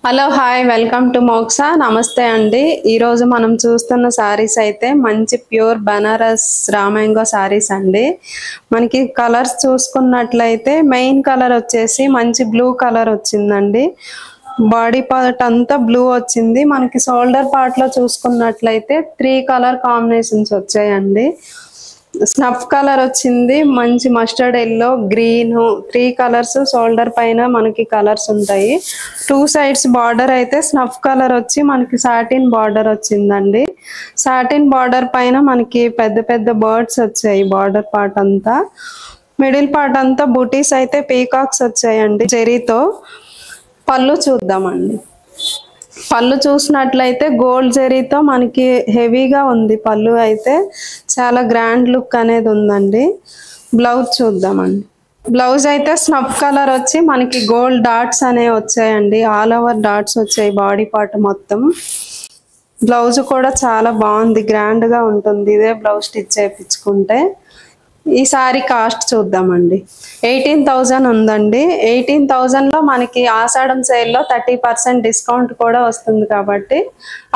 Hello hi welcome to మోక్సా నమస్తే అండి ఈ రోజు మనం చూస్తున్న సారీస్ అయితే మంచి ప్యూర్ బనారస్ రామాంగో సారీస్ అండి మనకి కలర్స్ చూసుకున్నట్లయితే మెయిన్ కలర్ వచ్చేసి మంచి బ్లూ కలర్ వచ్చిందండి బాడీ పార్ట్ అంతా బ్లూ వచ్చింది మనకి షోల్డర్ పార్ట్ లో చూసుకున్నట్లయితే 3 కలర్ కాంబినేషన్స్ వచ్చాయండి స్నఫ్ కలర్ వచ్చింది మంచి mustard yellow green 3 colours shoulder పైన మనకి కలర్స్ ఉంటాయి 2 సైడ్స్ బార్డర్ అయితే స్నఫ్ కలర్ వచ్చి మనకి సాటిన్ బార్డర్ వచ్చిందండి సాటిన్ బార్డర్ పైన మనకి పెద్ద పెద్ద బర్డ్స్ వచ్చాయి బార్డర్ పార్ట్ అంతా మిడిల్ పార్ట్ అంతా బూటీస్ అయితే పీకాక్స్ వచ్చాయండి జెరీతో పళ్ళు చూద్దామండి పళ్ళు చూసినట్లయితే గోల్డ్ జెరీతో మనకి హెవీగా ఉంది పళ్ళు అయితే చాలా గ్రాండ్ లుక్ అనేది ఉందండి బ్లౌజ్ చూద్దామండి బ్లౌజ్ అయితే స్నఫ్ కలర్ వచ్చి మనకి గోల్డ్ డాట్స్ అనేవి వచ్చాయండి ఆల్ ఓవర్ డాట్స్ వచ్చాయి బాడీ పార్ట్ మొత్తం బ్లౌజ్ కూడా చాలా బాగుంది గ్రాండ్ గా ఉంటుంది ఇదే బ్లౌజ్ స్టిచ్ చేయించుకుంటే ఈ సారీ కాస్ట్ చూద్దామండి 18,000 ఉందండి 18,000 లో మనకి ఆషాఢం సేల్ లో 30% డిస్కౌంట్ కూడా వస్తుంది కాబట్టి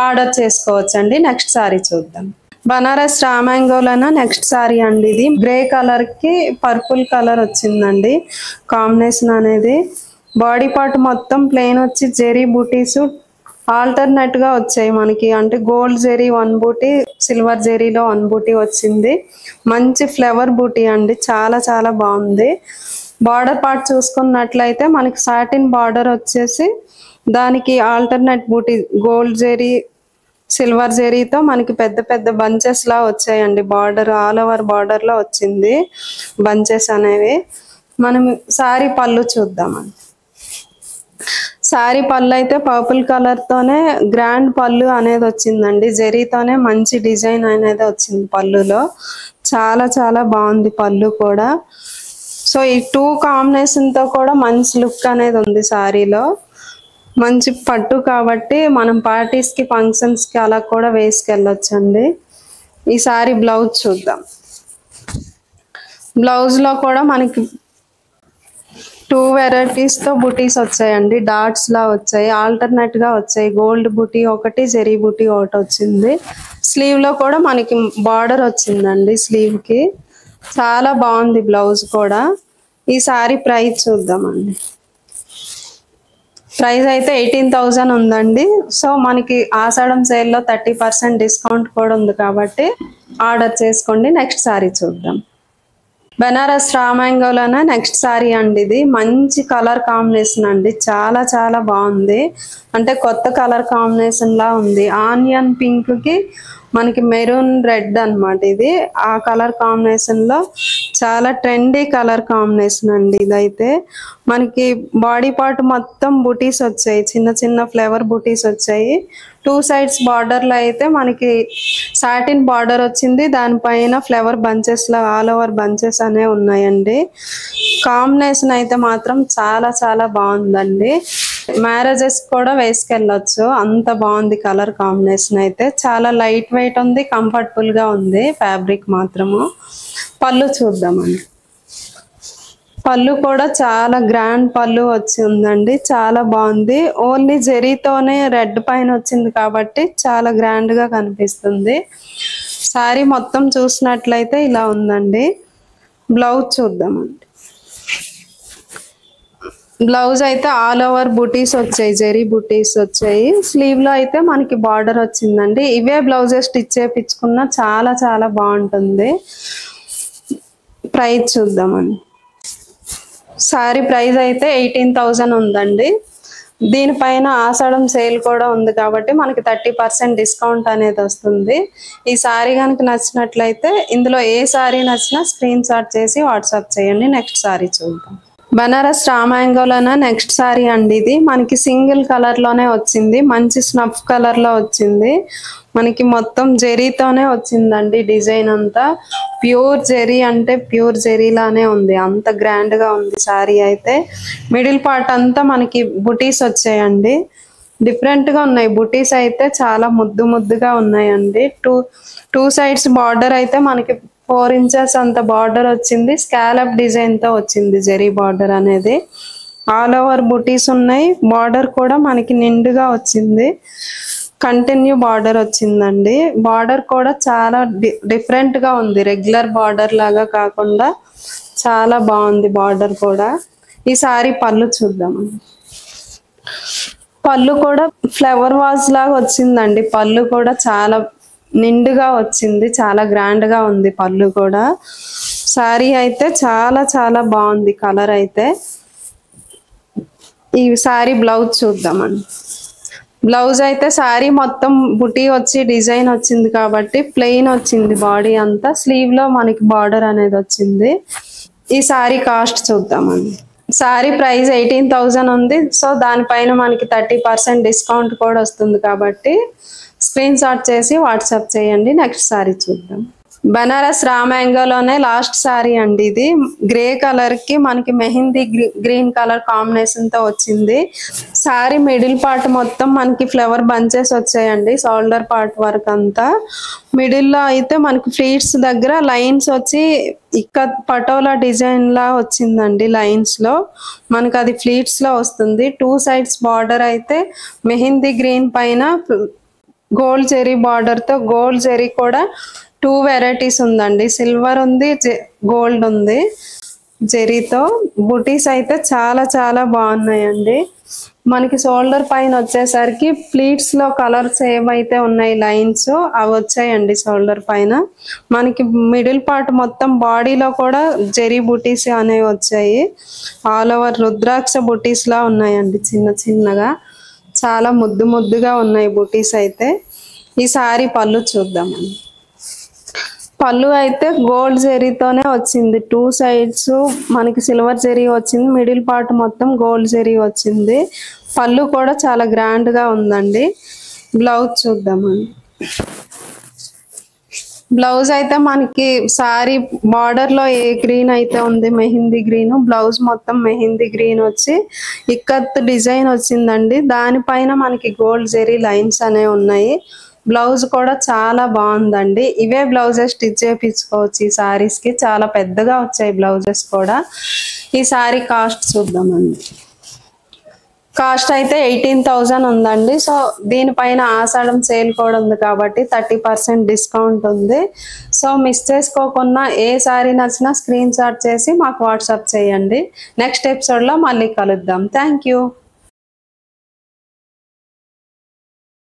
ఆర్డర్ చేసుకోవచ్చండి నెక్స్ట్ సారీ చూద్దాం బనారస్ రామాంగోలోన నెక్స్ట్ సారీ అండి ఇది గ్రే కలర్ కి పర్పుల్ కలర్ వచ్చిందండి కాంబినేషన్ అనేది బాడీ పార్ట్ మొత్తం ప్లెయిన్ వచ్చి జెరీ బూటీస్ ఆల్టర్నేట్ గా వచ్చాయి మనకి అంటే గోల్డ్ జెరీ 1 బూటీ సిల్వర్ జెరీలో 1 బూటీ వచ్చింది మంచి ఫ్లవర్ బూటీ అండి చాలా చాలా బాగుంది బార్డర్ పార్ట్ చూసుకున్నట్లయితే మనకి సాటిన్ బార్డర్ వచ్చేసి దానికి ఆల్టర్నేట్ బూటీ గోల్డ్ జెరీ సిల్వర్ జెరీతో మనకి పెద్ద పెద్ద బంచెస్ లా వచ్చాయండి బార్డర్ ఆల్ ఓవర్ బార్డర్ లో వచ్చింది బంచెస్ అనేవి మనం సారీ పళ్ళు చూద్దామండి సారీ పళ్ళు అయితే పర్పుల్ కలర్ తోనే గ్రాండ్ పళ్ళు అనేది వచ్చిందండి జెరీతోనే మంచి డిజైన్ అనేది వచ్చింది పళ్ళులో చాలా చాలా బాగుంది పళ్ళు కూడా సో ఈ 2 కాంబినేషన్ తో కూడా మంచి లుక్ అనేది ఉంది సారీలో మంచి పట్టు కాబట్టి మనం పార్టీస్ కి ఫంక్షన్స్ కి అలా కూడా వేసుకెళ్ళొచ్చండి ఈ సారీ బ్లౌజ్ చూద్దాం బ్లౌజ్ లో కూడా మనకి 2 వెరైటీస్ తో బూటీస్ వచ్చాయండి డాట్స్ లా వచ్చాయి ఆల్టర్నేట్ గా వచ్చాయి గోల్డ్ బూటీ ఒకటి జెరీ బూటీ ఒకటి వచ్చింది స్లీవ్ లో కూడా మనకి బార్డర్ వచ్చిందండి స్లీవ్ కి చాలా బాగుంది బ్లౌజ్ కూడా ఈ సారీ ప్రైస్ చూద్దామండి ప్రైస్ అయితే 18,000 ఉందండి సో మనకి ఆషాఢం సేల్ లో 30% డిస్కౌంట్ కూడా ఉంది కాబట్టి ఆర్డర్ చేసుకోండి నెక్స్ట్ సారీ చూద్దాం బనారస్ రామాంగోలోన నెక్స్ట్ సారీ అండి ఇది మంచి కలర్ కాంబినేషన్ అండి చాలా చాలా బాగుంది అంటే కొత్త కలర్ కాంబినేషన్ లా ఉంది ఆనియన్ పింక్ కి మనకి మెరూన్ రెడ్ అన్నమాట ఇది ఆ కలర్ కాంబినేషన్ లో చాలా ట్రెండీ కలర్ కాంబినేషన్ అండి ఇదైతే మనకి బాడీ పార్ట్ మొత్తం బూటీస్ వచ్చాయి చిన్న చిన్న ఫ్లవర్ బూటీస్ వచ్చాయి 2 సైడ్స్ బార్డర్ లో అయితే మనకి సాటిన్ బార్డర్ వచ్చింది దానిపైన ఫ్లవర్ బంచెస్ లా ఆల్ ఓవర్ బంచెస్ అనే ఉన్నాయండి కాంబినేషన్ అయితే మాత్రం చాలా చాలా బాగుందండి మ్యారేజెస్ కూడా వేసుకెళ్ళొచ్చు అంత బాగుంది కలర్ కాంబినేషన్ అయితే చాలా లైట్ వెయిట్ ఉంది కంఫర్టబుల్ గా ఉంది ఫ్యాబ్రిక్ మాత్రము పళ్ళు చూద్దామండి పళ్ళు కూడా చాలా గ్రాండ్ పళ్ళు వచ్చి ఉందండి చాలా బాగుంది ఓన్లీ జెరీతోనే రెడ్ పైన వచ్చింది కాబట్టి చాలా గ్రాండ్ గా కనిపిస్తుంది సారీ మొత్తం చూసినట్లయితే ఇలా ఉందండి బ్లౌజ్ చూద్దామండి బ్లౌజ్ అయితే ఆల్ ఓవర్ బూటీస్ వచ్చాయి జెరీ బూటీస్ వచ్చాయి స్లీవ్ లో అయితే మనకి బార్డర్ వచ్చిందండి ఇవే బ్లౌజెస్ స్టిచ్ చేయించుకున్నా చాలా చాలా బాగుంటుంది ప్రైస్ చూద్దామండి సారీ ప్రైస్ అయితే 18,000 ఉందండి దీనిపైన ఆషాఢం సేల్ కూడా ఉంది కాబట్టి మనకి 30% డిస్కౌంట్ అనేది వస్తుంది ఈ సారీ కనుక నచ్చినట్లయితే ఇందులో ఏ సారీ నచ్చినా స్క్రీన్ షాట్ చేసి వాట్సాప్ చేయండి నెక్స్ట్ సారీ చూద్దాం బనారస్ రామాంగోలోన నెక్స్ట్ సారీ అండి ఇది మనకి సింగిల్ కలర్ లోనే వచ్చింది మంచి స్నఫ్ కలర్ లో వచ్చింది మనకి మొత్తం జెరీతోనే వచ్చిందండి డిజైన్ అంతా ప్యూర్ జెరీ అంటే ప్యూర్ జెరీ లానే ఉంది అంత గ్రాండ్ గా ఉంది సారీ అయితే మిడిల్ పార్ట్ అంతా మనకి బుటీస్ వచ్చాయండి డిఫరెంట్ గా ఉన్నాయి బుటీస్ అయితే చాలా ముద్దు ముద్దుగా ఉన్నాయండి టూ సైడ్స్ బార్డర్ అయితే మనకి 4 ఇంచెస్ అంత బార్డర్ వచ్చింది స్కాలప్ డిజైన్ తో వచ్చింది జెరీ బార్డర్ అనేది ఆల్ ఓవర్ బుటీస్ ఉన్నాయి. బార్డర్ కూడా మనకి నిండుగా వచ్చింది, కంటిన్యూ బార్డర్ వచ్చిందండి. బార్డర్ కూడా చాలా డిఫరెంట్ గా ఉంది, రెగ్యులర్ బార్డర్ లాగా కాకుండా చాలా బాగుంది బార్డర్ కూడా. ఈ సారీ పళ్ళు చూద్దామండి. పళ్ళు కూడా ఫ్లవర్ వాజ్ లాగా వచ్చిందండి. పళ్ళు కూడా చాలా నిండుగా వచ్చింది, చాలా గ్రాండ్ గా ఉంది పళ్ళు కూడా. సారీ అయితే చాలా చాలా బాగుంది కలర్ అయితే. ఈ సారీ బ్లౌజ్ చూద్దామండి. బ్లౌజ్ అయితే సారీ మొత్తం బుటీ వచ్చి డిజైన్ వచ్చింది కాబట్టి ప్లెయిన్ వచ్చింది బాడీ అంతా. స్లీవ్ లో మనకి బార్డర్ అనేది వచ్చింది. ఈ సారీ కాస్ట్ చూద్దామండి. సారీ ప్రైస్ 18,000 ఉంది. సో దానిపైన మనకి 30% డిస్కౌంట్ కూడా వస్తుంది కాబట్టి స్క్రీన్ షాట్ చేసి వాట్సాప్ చేయండి. నెక్స్ట్ సారీ చూద్దాం. బనారస్ రా మ్యాంగోలోనే లాస్ట్ సారీ అండి ఇది. గ్రే కలర్ కి మనకి మెహందీ గ్రీన్ కలర్ కాంబినేషన్ తో వచ్చింది. సారీ మిడిల్ పార్ట్ మొత్తం మనకి ఫ్లవర్ బంచెస్ వచ్చాయండి, షోల్డర్ పార్ట్ వరకు అంతా. మిడిల్ లో అయితే మనకి ఫ్లీట్స్ దగ్గర లైన్స్ వచ్చి ఇక్కత్ పటోలా డిజైన్ లా వచ్చిందండి. లైన్స్ లో మనకి అది ఫ్లీట్స్ లో వస్తుంది. 2 సైడ్స్ బార్డర్ అయితే మెహందీ గ్రీన్ పైన గోల్డ్ జెరీ బార్డర్ తో, గోల్డ్ జెరీ కూడా 2 వెరైటీస్ ఉందండి, సిల్వర్ ఉంది, గోల్డ్ ఉంది జెరీతో. బుటీస్ అయితే చాలా చాలా బాగున్నాయండి. మనకి షోల్డర్ పైన వచ్చేసరికి ప్లీట్స్ లో కలర్స్ ఏవైతే ఉన్నాయి లైన్స్ అవి వచ్చాయండి షోల్డర్ పైన. మనకి మిడిల్ పార్ట్ మొత్తం బాడీలో కూడా జెరీ బుటీస్ అనేవి వచ్చాయి. ఆల్ ఓవర్ రుద్రాక్ష బుటీస్ లా ఉన్నాయండి, చిన్న చిన్నగా చాలా ముద్దు ముద్దుగా ఉన్నాయి బుటీస్ అయితే. ఈ సారీ పళ్ళు చూద్దామండి. పళ్ళు అయితే గోల్డ్ జెరీతోనే వచ్చింది. 2 సైడ్స్ మనకి సిల్వర్ జెరీ వచ్చింది, మిడిల్ పార్ట్ మొత్తం గోల్డ్ జెరీ వచ్చింది. పళ్ళు కూడా చాలా గ్రాండ్ గా ఉందండి. బ్లౌజ్ చూద్దామండి. బ్లౌజ్ అయితే మనకి సారీ బార్డర్ లో ఏ గ్రీన్ అయితే ఉంది మెహందీ గ్రీన్, బ్లౌజ్ మొత్తం మెహందీ గ్రీన్ వచ్చి ఇక్కత్ డిజైన్ వచ్చిందండి. దానిపైన మనకి గోల్డ్ జెరీ లైన్స్ అనేవి ఉన్నాయి. బ్లౌజ్ కూడా చాలా బాగుందండి. ఇవే బ్లౌజెస్ స్టిచ్ చేయించుకోవచ్చు ఈ సారీస్ కి, చాలా పెద్దగా వచ్చాయి బ్లౌజెస్ కూడా. ఈ సారీ కాస్ట్ చూద్దామండి. కాస్ట్ అయితే 18,000 ఉందండి. సో దీనిపైన ఆషాఢం సేల్ కూడా ఉంది కాబట్టి 30% డిస్కౌంట్ ఉంది. సో మిస్ చేసుకోకుండా ఏ సారీ నచ్చినా స్క్రీన్ షాట్ చేసి మాకు వాట్సాప్ చేయండి. నెక్స్ట్ ఎపిసోడ్లో మళ్ళీ కలుద్దాం. Thank you.